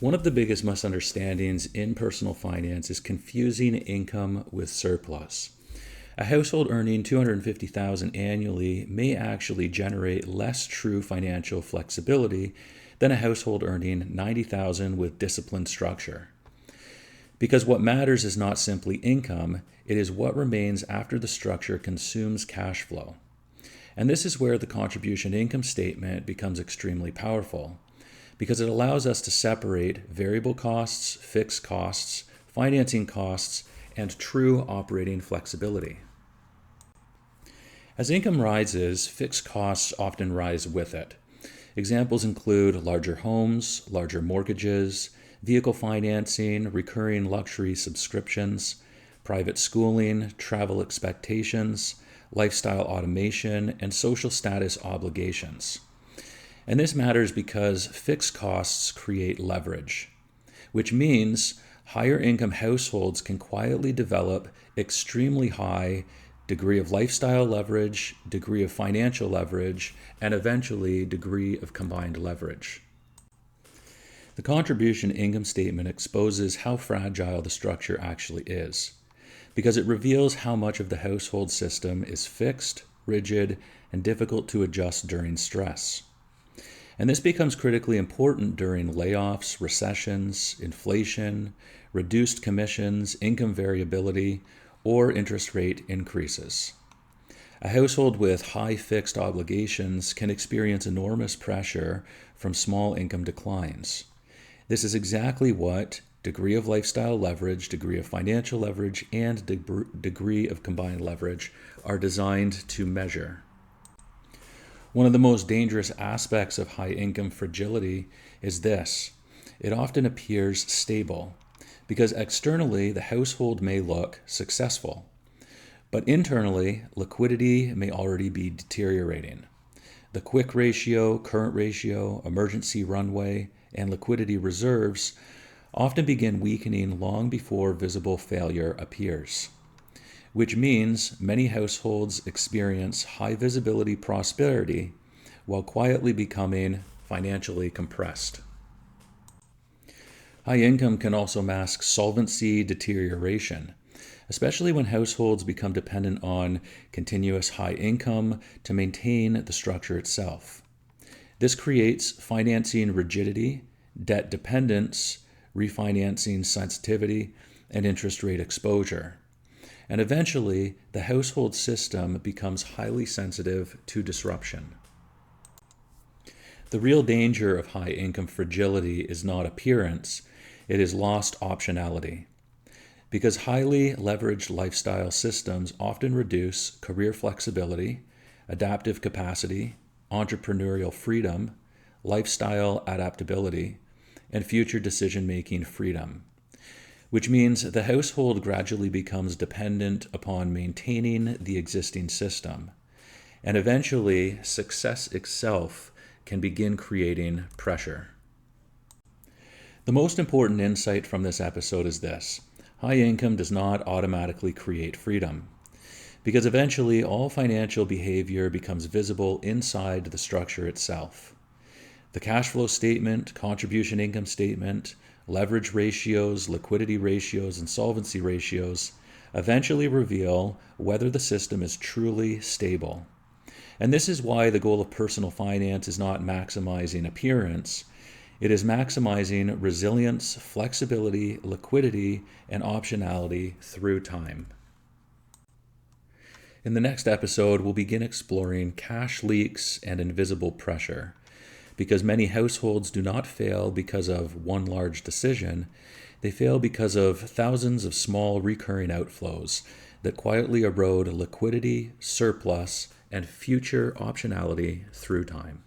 One of the biggest misunderstandings in personal finance is confusing income with surplus. A household earning $250,000 annually may actually generate less true financial flexibility than a household earning $90,000 with disciplined structure. Because what matters is not simply income, it is what remains after the structure consumes cash flow. And this is where the contribution income statement becomes extremely powerful, because it allows us to separate variable costs, fixed costs, financing costs, and true operating flexibility. As income rises, fixed costs often rise with it. Examples include larger homes, larger mortgages, vehicle financing, recurring luxury subscriptions, private schooling, travel expectations, lifestyle automation, and social status obligations. And this matters because fixed costs create leverage, which means higher income households can quietly develop extremely high degree of lifestyle leverage, degree of financial leverage, and eventually degree of combined leverage. The contribution income statement exposes how fragile the structure actually is, because it reveals how much of the household system is fixed, rigid, and difficult to adjust during stress. And this becomes critically important during layoffs, recessions, inflation, reduced commissions, income variability, or interest rate increases. A household with high fixed obligations can experience enormous pressure from small income declines. This is exactly what degree of lifestyle leverage, degree of financial leverage, and degree of combined leverage are designed to measure. One of the most dangerous aspects of high income fragility is this: it often appears stable, because externally the household may look successful, but internally liquidity may already be deteriorating. The quick ratio, current ratio, emergency runway, and liquidity reserves often begin weakening long before visible failure appears, which means many households experience high visibility prosperity while quietly becoming financially compressed. High income can also mask solvency deterioration, especially when households become dependent on continuous high income to maintain the structure itself. This creates financing rigidity, debt dependence, refinancing sensitivity, and interest rate exposure. And eventually, the household system becomes highly sensitive to disruption. The real danger of high income fragility is not appearance, it is lost optionality. Because highly leveraged lifestyle systems often reduce career flexibility, adaptive capacity, entrepreneurial freedom, lifestyle adaptability, and future decision-making freedom, which means the household gradually becomes dependent upon maintaining the existing system, and eventually success itself can begin creating pressure. The most important insight from this episode is this: high income does not automatically create freedom, because eventually all financial behavior becomes visible inside the structure itself. The cash flow statement, contribution income statement, leverage ratios, liquidity ratios, and solvency ratios eventually reveal whether the system is truly stable. And this is why the goal of personal finance is not maximizing appearance. It is maximizing resilience, flexibility, liquidity, and optionality through time. In the next episode, we'll begin exploring cash leaks and invisible pressure, because many households do not fail because of one large decision. They fail because of thousands of small recurring outflows that quietly erode liquidity, surplus, and future optionality through time.